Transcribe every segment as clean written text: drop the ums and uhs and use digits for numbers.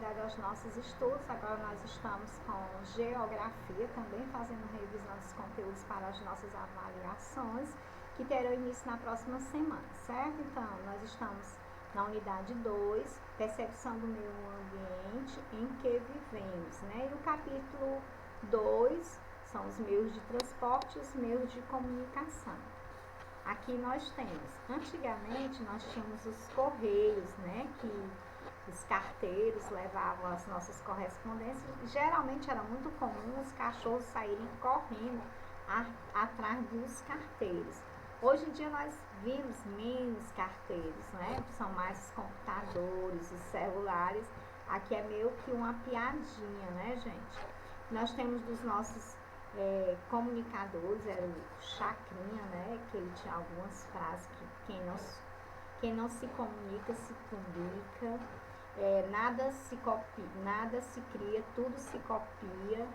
continuidade aos nossos estudos. Agora nós estamos com geografia, também fazendo revisão dos conteúdos para as nossas avaliações, que terão início na próxima semana, certo? Então, nós estamos na unidade 2, percepção do meio ambiente em que vivemos, né? E o capítulo 2 são os meios de transporte e os meios de comunicação. Aqui nós temos, antigamente nós tínhamos os correios, né, que os carteiros levavam as nossas correspondências. Geralmente era muito comum os cachorros saírem correndo atrás dos carteiros. Hoje em dia nós vimos menos carteiros, né, são mais os computadores, os celulares. Aqui é meio que uma piadinha, né, gente? Nós temos dos nossos comunicadores, era o Chacrinha, né, que ele tinha algumas frases que quem não se comunica se publica, nada se copia, nada se cria, tudo se copia,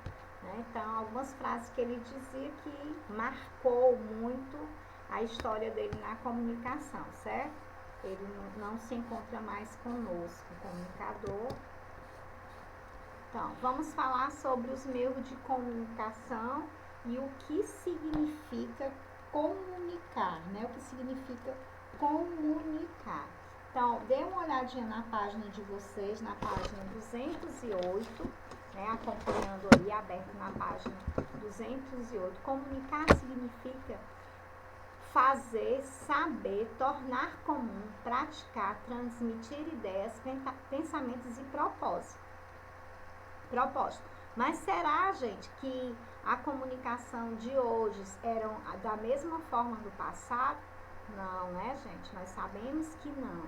né? Então algumas frases que ele dizia que marcou muito a história dele na comunicação, certo? Ele não se encontra mais conosco, o comunicador. Então, vamos falar sobre os meios de comunicação e o que significa comunicar, né? O que significa comunicar. Então, dê uma olhadinha na página de vocês, na página 208, né? Acompanhando ali, aberto na página 208. Comunicar significa fazer, saber, tornar comum, praticar, transmitir ideias, pensamentos e propósitos. Mas será, gente, que a comunicação de hoje era da mesma forma do passado? Não, né, gente? Nós sabemos que não.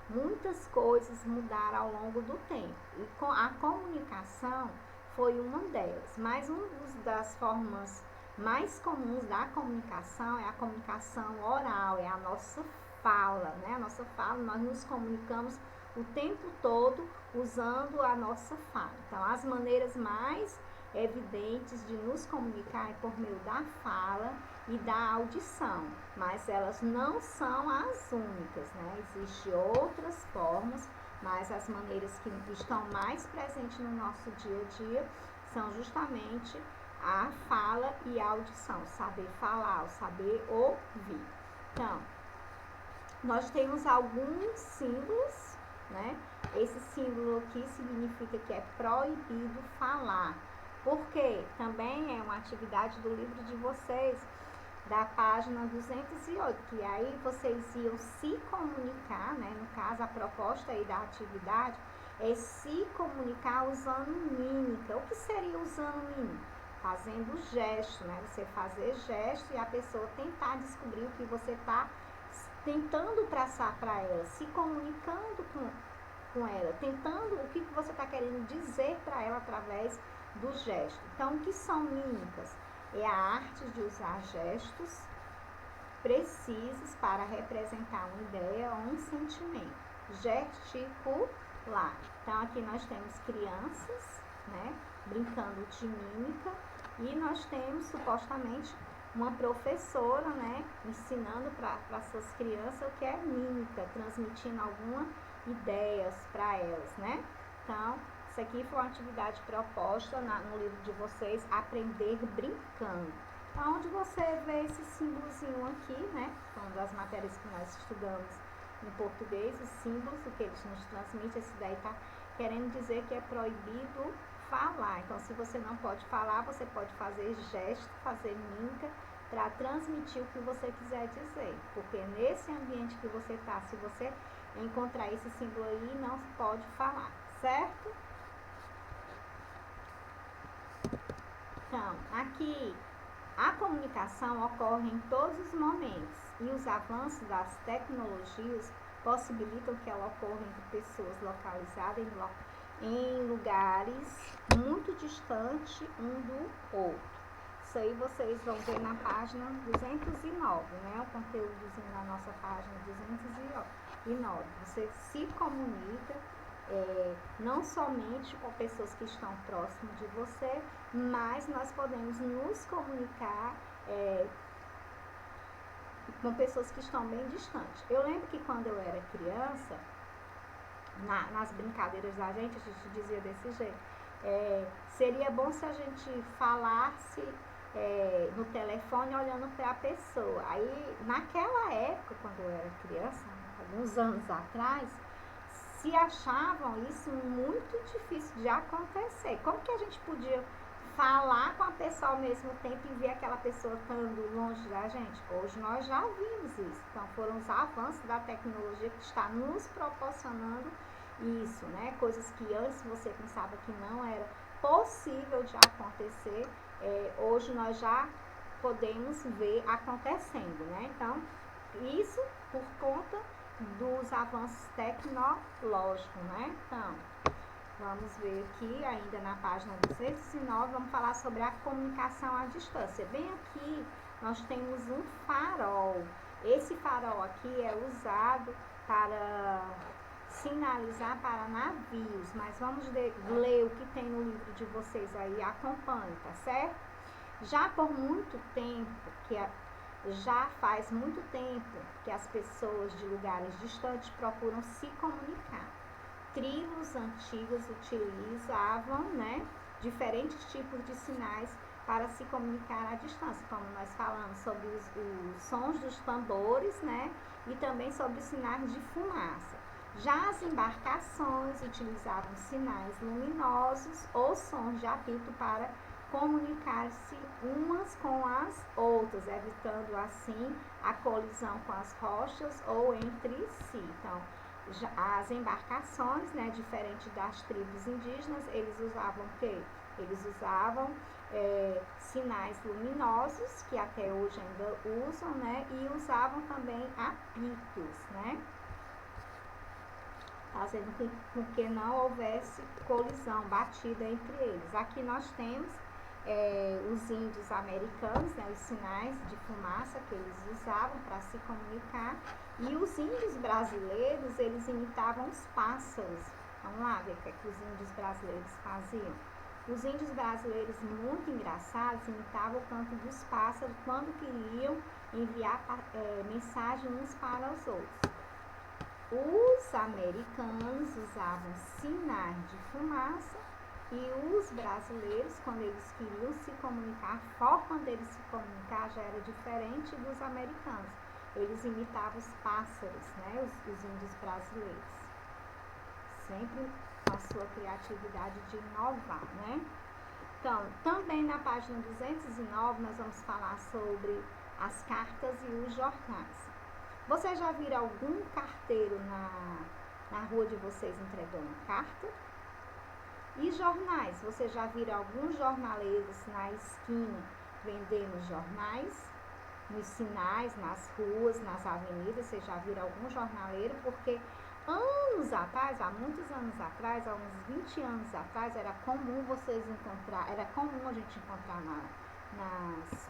Muitas coisas mudaram ao longo do tempo. E a comunicação foi uma delas. Mas uma das formas mais comuns da comunicação é a comunicação oral, é a nossa fala, né? A nossa fala, nós nos comunicamos o tempo todo usando a nossa fala. Então, as maneiras mais evidentes de nos comunicar é por meio da fala e da audição, mas elas não são as únicas, né? Existem outras formas, mas as maneiras que estão mais presentes no nosso dia a dia são justamente a fala e a audição, saber falar, o saber ouvir. Então, nós temos alguns símbolos, né? Esse símbolo aqui significa que é proibido falar, porque também é uma atividade do livro de vocês, da página 208, que aí vocês iam se comunicar, né? No caso, a proposta aí da atividade é se comunicar usando mímica. O que seria usando mímica? Fazendo gesto, né? Você fazer gesto e a pessoa tentar descobrir o que você está tentando traçar para ela, se comunicando com ela, tentando o que você está querendo dizer para ela através do gesto. Então, o que são mímicas? É a arte de usar gestos precisos para representar uma ideia ou um sentimento. Gesticular. Então, aqui nós temos crianças, né, brincando de mímica, e nós temos supostamente uma professora, né, ensinando para suas crianças o que é mímica, transmitindo algumas ideias para elas, né? Então, isso aqui foi uma atividade proposta no livro de vocês, Aprender Brincando. Então, onde você vê esse símbolozinho aqui, né? Uma das matérias que nós estudamos em português, os símbolos, o que eles nos transmitem, esse daí tá querendo dizer que é proibido falar. Então, se você não pode falar, você pode fazer gesto, fazer mímica, para transmitir o que você quiser dizer. Porque nesse ambiente que você está, se você encontrar esse símbolo aí, não pode falar, certo? Então, aqui, a comunicação ocorre em todos os momentos e os avanços das tecnologias possibilitam que ela ocorra entre pessoas localizadas em lugares muito distantes um do outro. Isso aí vocês vão ver na página 209, né? O conteúdozinho da nossa página 209. Você se comunica não somente com pessoas que estão próximas de você, mas nós podemos nos comunicar com pessoas que estão bem distantes. Eu lembro que quando eu era criança, nas brincadeiras da gente, a gente dizia desse jeito. Seria bom se a gente falasse no telefone olhando para a pessoa. Aí, naquela época, quando eu era criança, alguns anos atrás, se achavam isso muito difícil de acontecer. Como que a gente podia falar com a pessoa ao mesmo tempo e ver aquela pessoa estando longe da gente? Hoje nós já vimos isso. Então, foram os avanços da tecnologia que está nos proporcionando isso, né? Coisas que antes você pensava que não era possível de acontecer, hoje nós já podemos ver acontecendo, né? Então, isso por conta dos avanços tecnológicos, né? Então, vamos ver aqui, ainda na página 209, vamos falar sobre a comunicação à distância. Bem aqui, nós temos um farol. Esse farol aqui é usado para sinalizar para navios, mas vamos ler o que tem no livro de vocês aí, acompanhe, tá certo? Já faz muito tempo que as pessoas de lugares distantes procuram se comunicar. Tribos antigas utilizavam, né, diferentes tipos de sinais para se comunicar à distância, como nós falamos sobre os sons dos tambores, né, e também sobre sinais de fumaça. Já as embarcações utilizavam sinais luminosos ou sons de apito para comunicar-se umas com as outras, evitando assim a colisão com as rochas ou entre si. Então, as embarcações, né, diferente das tribos indígenas, eles usavam o quê? Eles usavam sinais luminosos, que até hoje ainda usam, né, e usavam também apitos, né, fazendo com que não houvesse colisão, batida entre eles. Aqui nós temos os índios americanos, né, os sinais de fumaça que eles usavam para se comunicar, e os índios brasileiros, eles imitavam os pássaros. Vamos lá ver o que os índios brasileiros faziam. Os índios brasileiros, muito engraçados, imitavam o canto dos pássaros quando queriam enviar mensagem uns para os outros. Os americanos usavam sinais de fumaça e os brasileiros, quando eles queriam se comunicar, a forma deles se comunicar já era diferente dos americanos. Eles imitavam os pássaros, né, os índios brasileiros. Sempre com a sua criatividade de inovar, né? Então, também na página 209 nós vamos falar sobre as cartas e os jornais. Vocês já viram algum carteiro na rua de vocês entregando carta? E jornais? Vocês já viram alguns jornaleiros na esquina vendendo jornais? Nos sinais, nas ruas, nas avenidas, vocês já viram algum jornaleiro? Porque anos atrás, há muitos anos atrás, há uns 20 anos atrás, era comum a gente encontrar nas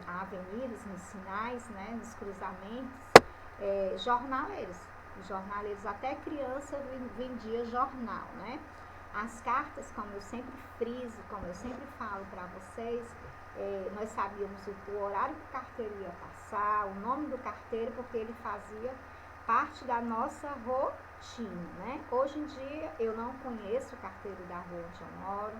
avenidas, nos sinais, né, nos cruzamentos, jornaleiros. Até criança vendia jornal, né? As cartas, como eu sempre friso, como eu sempre falo para vocês, nós sabíamos o horário que o carteiro ia passar, o nome do carteiro, porque ele fazia parte da nossa rotina, né? Hoje em dia eu não conheço o carteiro da rua onde eu moro,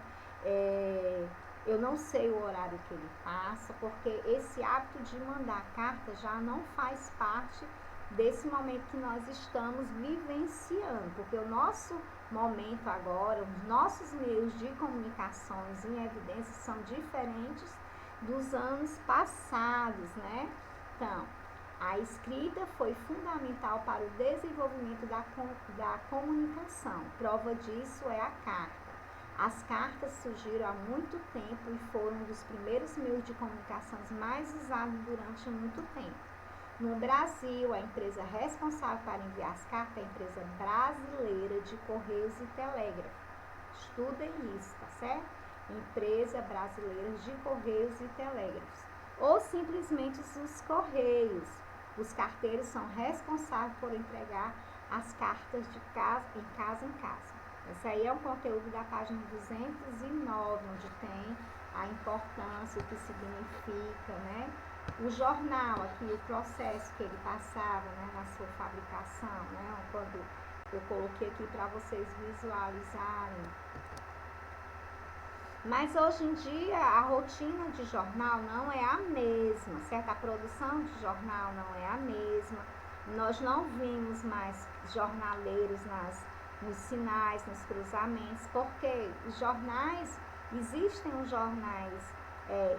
eu não sei o horário que ele passa, porque esse hábito de mandar carta já não faz parte desse momento que nós estamos vivenciando, porque o nosso momento agora, os nossos meios de comunicações em evidência são diferentes dos anos passados, né? Então, a escrita foi fundamental para o desenvolvimento da comunicação. Prova disso é a carta. As cartas surgiram há muito tempo e foram um dos primeiros meios de comunicações mais usados durante muito tempo. No Brasil, a empresa responsável para enviar as cartas é a empresa brasileira de Correios e Telégrafos. Estudem isso, tá certo? Empresa brasileira de Correios e Telégrafos. Ou simplesmente os Correios. Os carteiros são responsáveis por entregar as cartas de casa em casa. Esse aí é um conteúdo da página 209, onde tem a importância, o que significa, né? O jornal, aqui o processo que ele passava, né, na sua fabricação, né? Quando Eu coloquei aqui para vocês visualizarem. Mas hoje em dia a rotina de jornal não é a mesma, certo? A produção de jornal não é a mesma. Nós não vimos mais jornaleiros nos sinais, nos cruzamentos, porque os jornais, existem os jornais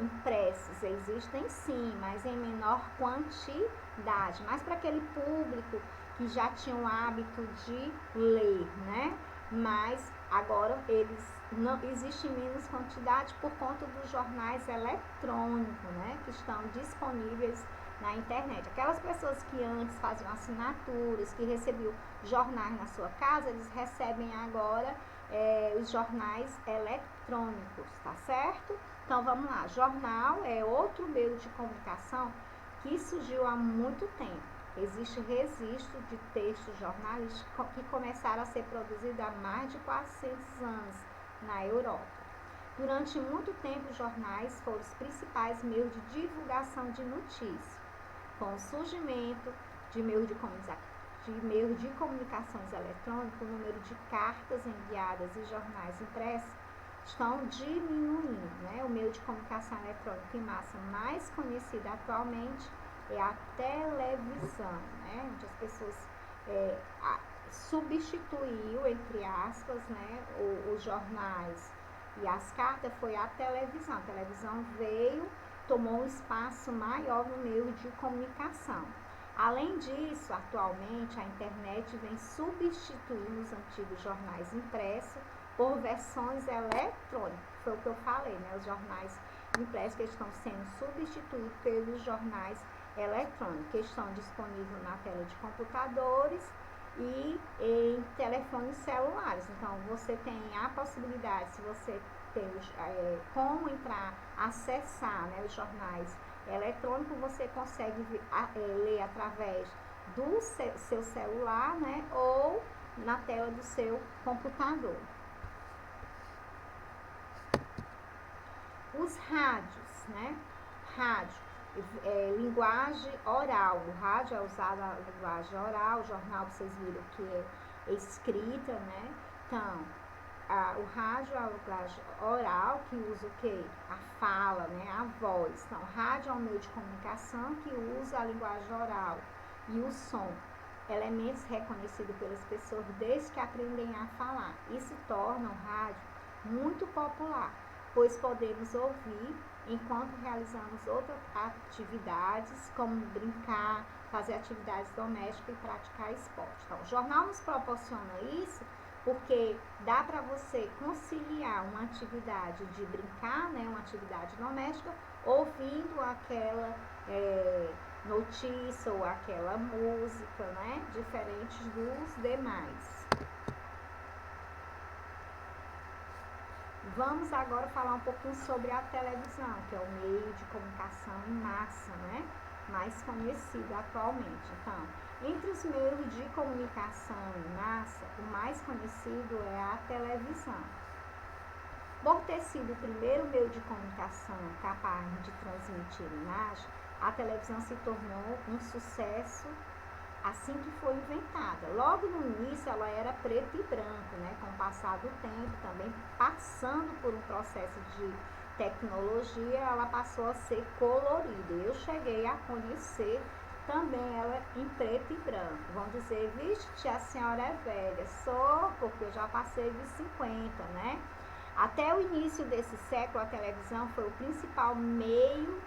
impressos, existem sim, mas em menor quantidade, mas para aquele público que já tinha o hábito de ler, né? Mas agora eles não existem menos quantidade por conta dos jornais eletrônicos, né? Que estão disponíveis na internet. Aquelas pessoas que antes faziam assinaturas, que recebiam jornais na sua casa, eles recebem agora os jornais eletrônicos, tá certo? Então vamos lá, jornal é outro meio de comunicação que surgiu há muito tempo. Existe registro de textos jornalísticos que começaram a ser produzidos há mais de 400 anos na Europa. Durante muito tempo, os jornais foram os principais meios de divulgação de notícias. Com o surgimento de meios de comunicações eletrônicos, o número de cartas enviadas e jornais impressos estão diminuindo, né? O meio de comunicação eletrônica em massa mais conhecido atualmente é a televisão, né? Onde as pessoas substituiu, entre aspas, né, os jornais e as cartas, foi a televisão. A televisão veio, tomou um espaço maior no meio de comunicação. Além disso, atualmente a internet vem substituindo os antigos jornais impressos por versões eletrônicas. Foi o que eu falei, né? Os jornais impressos que estão sendo substituídos pelos jornais eletrônicos, que estão disponíveis na tela de computadores e em telefones celulares. Então, você tem a possibilidade, se você tem como entrar, acessar, né, os jornais eletrônicos, você consegue ler através do seu celular, né, ou na tela do seu computador. Os rádios, né? Rádio, linguagem oral. O rádio é usado a linguagem oral, o jornal vocês viram que é escrita, né? Então, o rádio é a linguagem oral, que usa o quê? A fala, né? A voz. Então, rádio é um meio de comunicação que usa a linguagem oral e o som. Elementos reconhecidos pelas pessoas desde que aprendem a falar. Isso torna o rádio muito popular, pois podemos ouvir enquanto realizamos outras atividades, como brincar, fazer atividades domésticas e praticar esporte. Então, o jornal nos proporciona isso porque dá para você conciliar uma atividade de brincar, né, uma atividade doméstica, ouvindo aquela notícia ou aquela música, né, diferente dos demais. Vamos agora falar um pouquinho sobre a televisão, que é o meio de comunicação em massa, né, mais conhecido atualmente. Então, entre os meios de comunicação em massa, o mais conhecido é a televisão. Por ter sido o primeiro meio de comunicação capaz de transmitir imagem, a televisão se tornou um sucesso assim que foi inventada. Logo no início ela era preto e branco, né? Com o passar do tempo, também passando por um processo de tecnologia, ela passou a ser colorida. Eu cheguei a conhecer também ela em preto e branco. Vão dizer, vixe, a senhora é velha. Sou, porque eu já passei de 50, né? Até o início desse século, a televisão foi o principal meio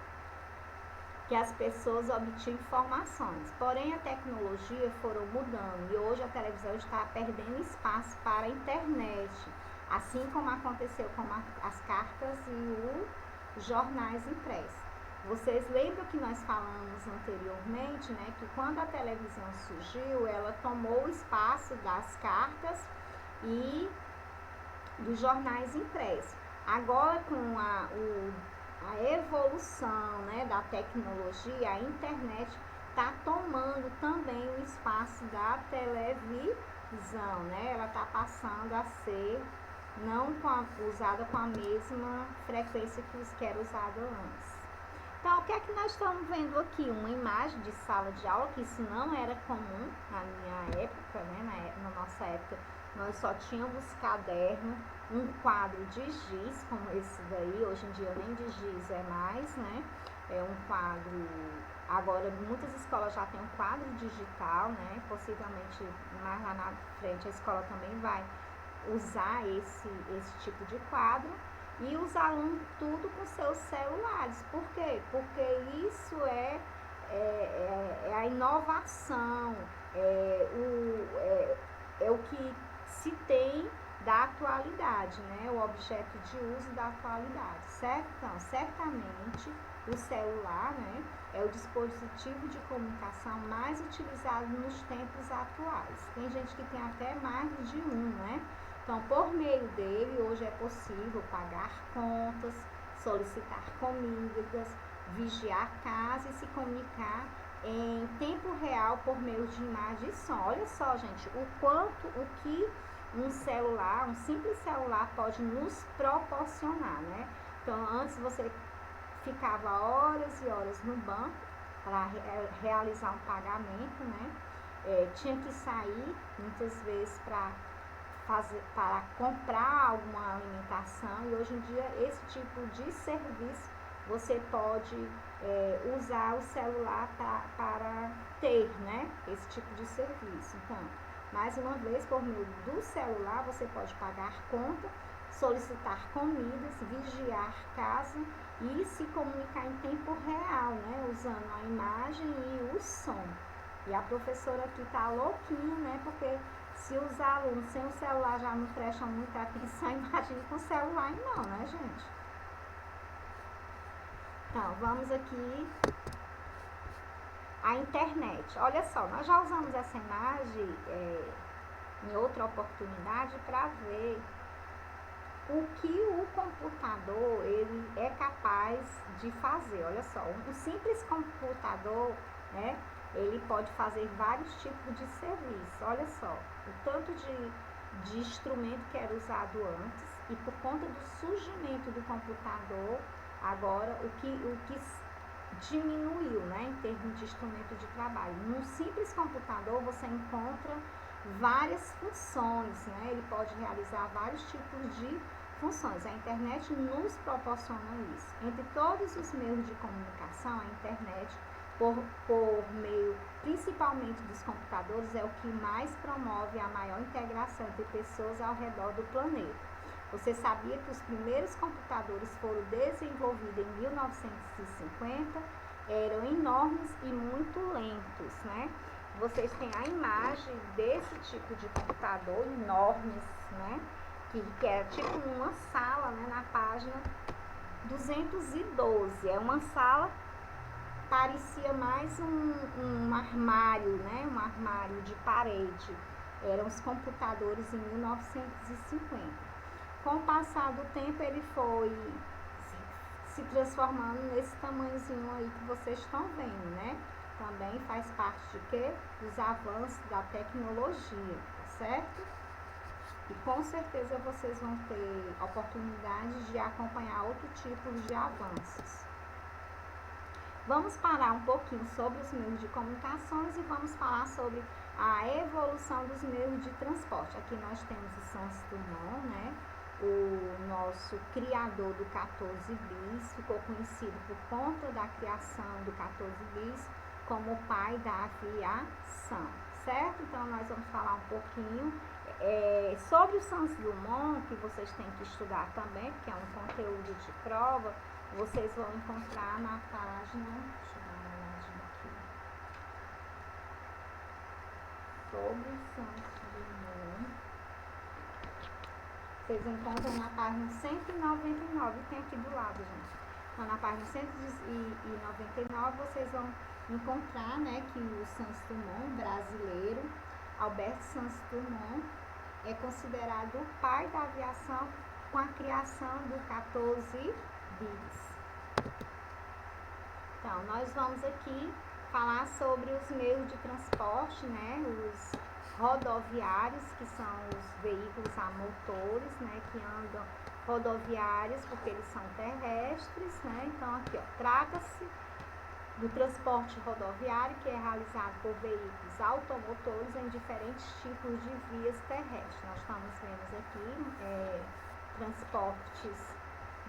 que as pessoas obtinham informações. Porém, a tecnologia foram mudando e hoje a televisão está perdendo espaço para a internet, assim como aconteceu com as cartas e os jornais impressos. Vocês lembram que nós falamos anteriormente, né, que quando a televisão surgiu, ela tomou o espaço das cartas e dos jornais impressos. Agora, com a evolução, né, da tecnologia, a internet está tomando também o espaço da televisão, né? Ela está passando a ser não usada com a mesma frequência que era usada antes. Então, o que é que nós estamos vendo aqui? Uma imagem de sala de aula, que isso não era comum na minha época, né? Na nossa época, nós só tínhamos caderno, um quadro de giz, como esse daí. Hoje em dia nem de giz é mais, né? É um quadro. Agora, muitas escolas já têm um quadro digital, né? Possivelmente, mais lá na frente, a escola também vai usar esse tipo de quadro. E os alunos tudo com seus celulares. Por quê? Porque isso é a inovação, é o que se tem da atualidade, né? O objeto de uso da atualidade, certo? Então, certamente, o celular, né, é o dispositivo de comunicação mais utilizado nos tempos atuais. Tem gente que tem até mais de um, né? Então, por meio dele, hoje é possível pagar contas, solicitar comidas, vigiar casa e se comunicar em tempo real por meio de imagem e som. Olha só, gente, o que um celular, um simples celular pode nos proporcionar, né? Então, antes você ficava horas e horas no banco para realizar um pagamento, né? Tinha que sair muitas vezes para comprar alguma alimentação, e hoje em dia esse tipo de serviço você pode usar o celular para ter, né, esse tipo de serviço. Então, mais uma vez, por meio do celular você pode pagar conta, solicitar comidas, vigiar casa e se comunicar em tempo real, né, usando a imagem e o som. E a professora aqui tá louquinha, né, porque se os alunos sem o celular já não prestam muita atenção, imagine com o celular não, né, gente? Então, vamos aqui a internet. Olha só, nós já usamos essa imagem em outra oportunidade para ver o que o computador ele é capaz de fazer. Olha só, um simples computador, né, ele pode fazer vários tipos de serviço. Olha só, o tanto de instrumento que era usado antes, e por conta do surgimento do computador, agora o que diminuiu, né, em termos de instrumento de trabalho. Num simples computador você encontra várias funções, né? Ele pode realizar vários tipos de funções. A internet nos proporciona isso. Entre todos os meios de comunicação, a internet, por meio principalmente dos computadores, é o que mais promove a maior integração entre pessoas ao redor do planeta. Você sabia que os primeiros computadores foram desenvolvidos em 1950? Eram enormes e muito lentos, né? Vocês têm a imagem desse tipo de computador, enormes, né? Que é tipo uma sala, né? Na página 212. É uma sala, parecia mais um armário, né? Um armário de parede. Eram os computadores em 1950. Com o passar do tempo, ele foi se transformando nesse tamanhozinho aí que vocês estão vendo, né? Também faz parte de quê? Dos avanços da tecnologia, tá certo? E com certeza vocês vão ter oportunidade de acompanhar outro tipo de avanços. Vamos parar um pouquinho sobre os meios de comunicações e vamos falar sobre a evolução dos meios de transporte. Aqui nós temos o Santos Dumont, né? O nosso criador do 14 bis, ficou conhecido por conta da criação do 14 bis como o pai da aviação, certo? Então, nós vamos falar um pouquinho sobre o Santos Dumont, que vocês têm que estudar também, porque é um conteúdo de prova. Vocês vão encontrar na página, deixa eu dar uma olhadinha aqui, sobre o Santos Dumont. Vocês encontram na página 199, tem aqui do lado, gente. Então, na página 199, vocês vão encontrar, né, que o Santos Dumont, brasileiro, Alberto Santos Dumont, é considerado o pai da aviação com a criação do 14 bis. Então, nós vamos aqui falar sobre os meios de transporte, né, os rodoviários, que são os veículos a motores, né, que andam rodoviários, porque eles são terrestres, né? Então, aqui, ó, trata-se do transporte rodoviário que é realizado por veículos automotores em diferentes tipos de vias terrestres. Nós estamos vendo aqui transportes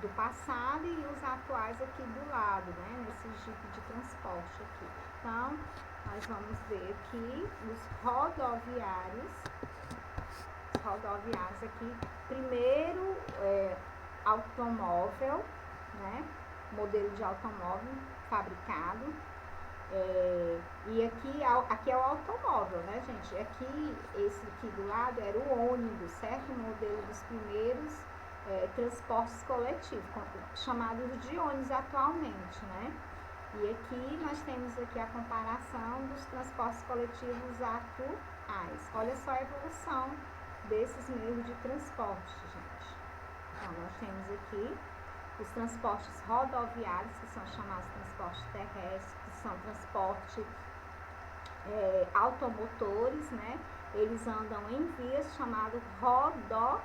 do passado e os atuais aqui do lado, né? Nesse tipo de transporte aqui. Então, nós vamos ver aqui os rodoviários aqui. Primeiro, automóvel, né? Modelo de automóvel fabricado. E aqui é o automóvel, né, gente? Aqui, esse aqui do lado era o ônibus, certo? O modelo dos primeiros transportes coletivos, chamados de ônibus atualmente, né? E aqui nós temos aqui a comparação dos transportes coletivos atuais. Olha só a evolução desses meios de transporte, gente. Então, nós temos aqui os transportes rodoviários, que são chamados transportes terrestres, que são transportes automotores, né? Eles andam em vias chamadas rodovias,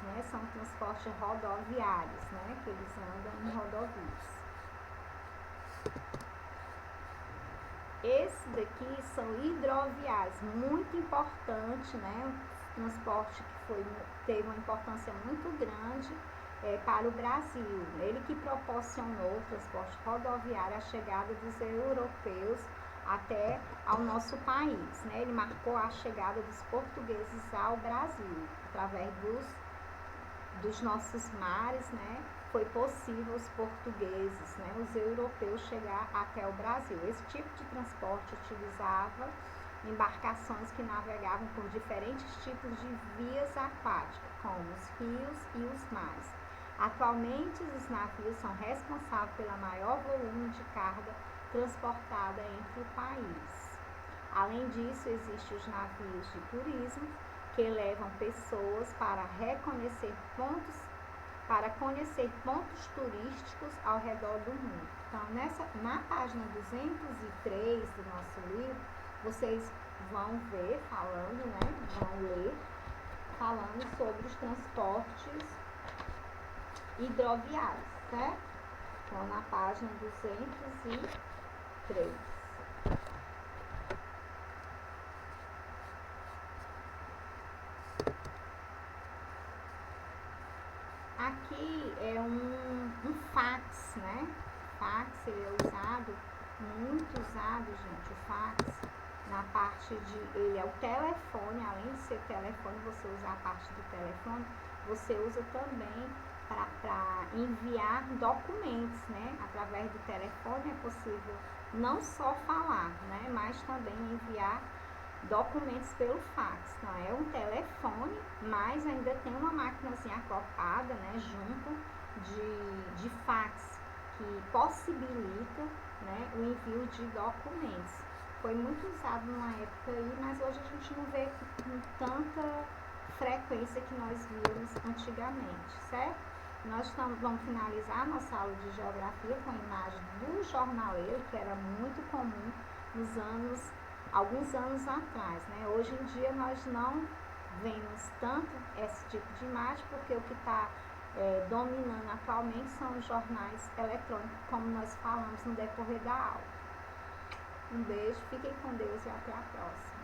né? São transportes rodoviários, né? Que eles andam em rodovias. Esse daqui são hidroviários, muito importante, né? Um transporte que teve uma importância muito grande para o Brasil. Ele que proporcionou o transporte rodoviário, a chegada dos europeus até ao nosso país, né? Ele marcou a chegada dos portugueses ao Brasil, através dos nossos mares, né? Foi possível os portugueses, né, os europeus chegar até o Brasil. Esse tipo de transporte utilizava embarcações que navegavam por diferentes tipos de vias aquáticas, como os rios e os mares. Atualmente, os navios são responsáveis pelo maior volume de carga transportada entre o país. Além disso, existem os navios de turismo, que levam pessoas para conhecer pontos turísticos ao redor do mundo. Então, na página 203 do nosso livro, vocês vão ver falando, né? Vão ler falando sobre os transportes hidroviários, certo? Então, na página 203. Aqui é um fax, né? Fax, ele é muito usado, gente, o fax, na parte ele é o telefone, além de ser telefone, você usa a parte do telefone, você usa também para enviar documentos, né? Através do telefone é possível não só falar, né? Mas também enviar documentos pelo fax. Então, é um telefone, mas ainda tem uma maquinazinha acoplada, né, junto de fax, que possibilita, né, o envio de documentos. Foi muito usado numa época aí, mas hoje a gente não vê com tanta frequência que nós víamos antigamente, certo? Nós vamos finalizar nossa aula de geografia com a imagem do jornaleiro, que era muito comum alguns anos atrás, né? Hoje em dia nós não vemos tanto esse tipo de imagem, porque o que está dominando atualmente são os jornais eletrônicos, como nós falamos no decorrer da aula. Um beijo, fiquem com Deus e até a próxima.